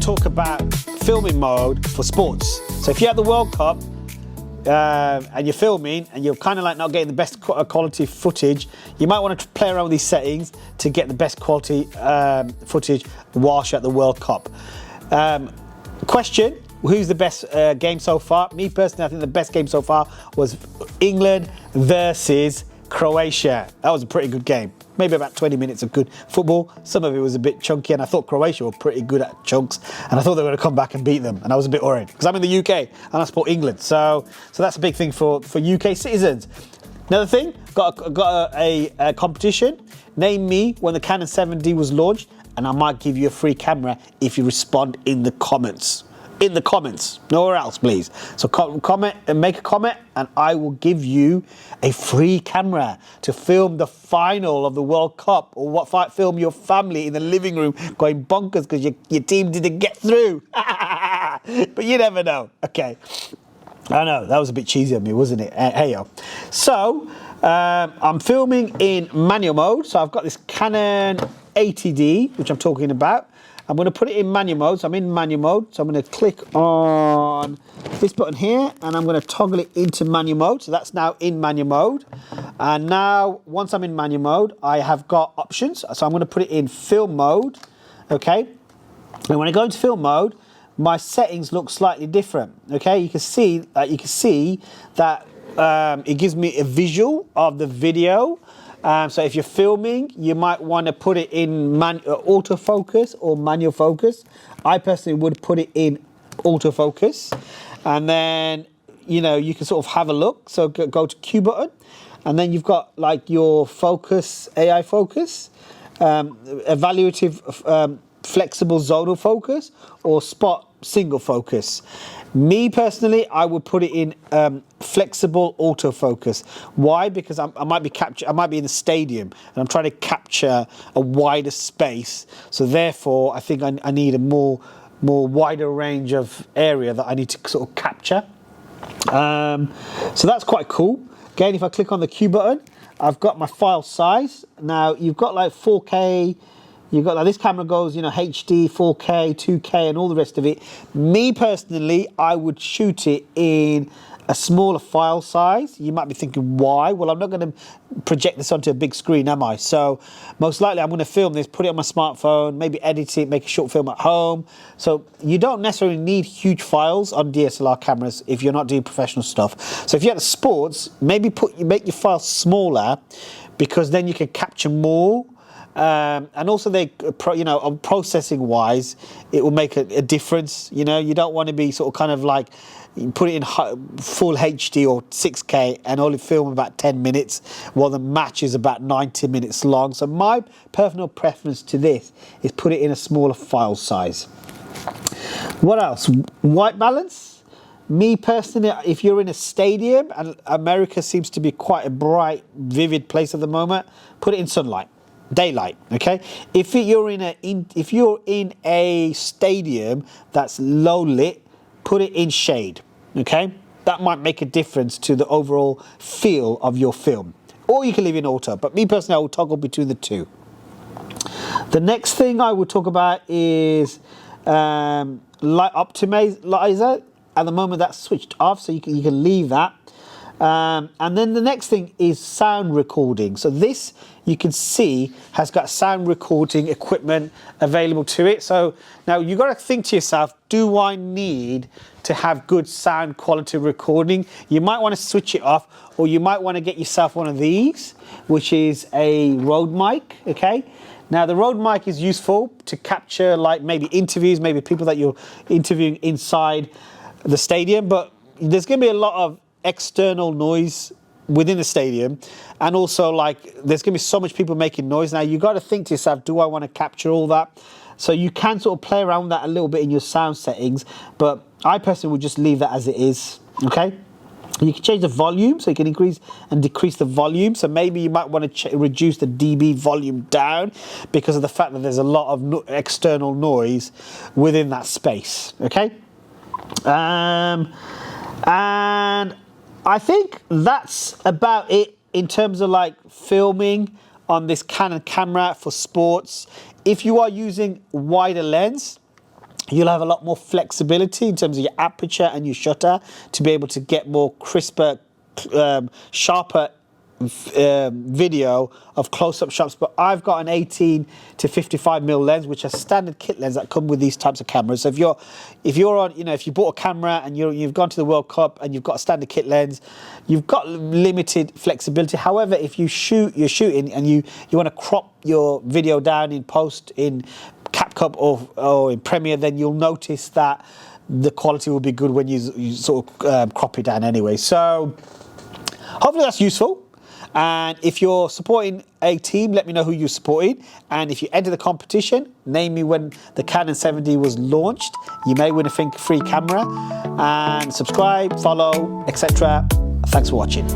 talk about filming mode for sports. So if you're at the World Cup and you're filming and you're kind of like not getting the best quality footage, you might want to play around with these settings to get the best quality footage whilst you're at the World Cup. Question, who's the best game so far? Me personally, I think the best game so far was England versus Croatia. That was a pretty good game. Maybe about 20 minutes of good football. Some of it was a bit chunky, and I thought Croatia were pretty good at chunks, and I thought they were going to come back and beat them, and I was a bit worried because I'm in the UK and I support England, so that's a big thing for UK citizens. Another thing, got a competition. Name me when the Canon 7D was launched, and I might give you a free camera if you respond in the comments. In the comments, nowhere else, please. So comment and make a comment, and I will give you a free camera to film the final of the World Cup, or film your family in the living room going bonkers because your team didn't get through. But you never know. Okay, I know that was a bit cheesy of me, wasn't it? Hey yo. So I'm filming in manual mode. So I've got this Canon 80D, which I'm talking about. I'm going to put it in manual mode, so I'm in manual mode. So I'm going to click on this button here, and I'm going to toggle it into manual mode. So that's now in manual mode. And now, once I'm in manual mode, I have got options. So I'm going to put it in film mode, okay? And when I go into film mode, my settings look slightly different, okay? You can see that it gives me a visual of the video. So if you're filming, you might want to put it in autofocus or manual focus. I personally would put it in autofocus. And then, you know, you can sort of have a look. So go to Q button. And then you've got like your focus, AI focus, evaluative flexible zonal focus, or spot single focus. Me personally, I would put it in flexible autofocus. Why? Because I might be in the stadium and I'm trying to capture a wider space. So therefore, I think I need a more wider range of area that I need to sort of capture. So that's quite cool. Again, if I click on the Q button, I've got my file size. Now you've got like 4K. You've got like this camera goes, you know, HD, 4K, 2K, and all the rest of it. Me personally, I would shoot it in a smaller file size. You might be thinking, why? Well, I'm not going to project this onto a big screen, am I? So most likely I'm going to film this, put it on my smartphone, maybe edit it, make a short film at home. So you don't necessarily need huge files on DSLR cameras if you're not doing professional stuff. So if you're at the sports, maybe make your files smaller, because then you can capture more. And also processing wise, it will make a difference. You know, you don't want to be sort of kind of like put it in full HD or 6K and only film about 10 minutes while the match is about 90 minutes long. So my personal preference to this is put it in a smaller file size. What else? White balance. Me personally, if you're in a stadium, and America seems to be quite a bright, vivid place at the moment, put it in sunlight. Daylight, okay? If you're in a stadium that's low lit, put it in shade, okay? That might make a difference to the overall feel of your film. Or you can leave it in auto, but me personally, I will toggle between the two. The next thing I will talk about is light optimizer. At the moment, that's switched off, so you can leave that. And then the next thing is sound recording. So this, you can see, has got sound recording equipment available to it. So now you've got to think to yourself, do I need to have good sound quality recording? You might want to switch it off, or you might want to get yourself one of these, which is a Rode mic, okay? Now the Rode mic is useful to capture like maybe interviews, maybe people that you're interviewing inside the stadium, but there's going to be a lot of external noise within the stadium, and also like there's gonna be so much people making noise. Now you got to think to yourself, do I want to capture all that? So you can sort of play around with that a little bit in your sound settings, but I personally would just leave that as it is, okay? You can change the volume, so you can increase and decrease the volume. So maybe you might want to reduce the dB volume down because of the fact that there's a lot of external noise within that space, okay? And I think that's about it in terms of like filming on this Canon camera for sports. If you are using wider lens, You'll have a lot more flexibility in terms of your aperture and your shutter to be able to get more crisper, sharper video of close-up shots. But I've got an 18 to 55mm lens, which are standard kit lens that come with these types of cameras. So if you're on, if you bought a camera and you've gone to the World Cup and you've got a standard kit lens, you've got limited flexibility. However, if you're shooting and you want to crop your video down in post in CapCut or in Premiere, then you'll notice that the quality will be good when you sort of crop it down anyway. So hopefully that's useful. And if you're supporting a team, let me know who you're supporting. And if you enter the competition, name me when the Canon 7D was launched. You may win a free camera. And subscribe, follow, etc. Thanks for watching.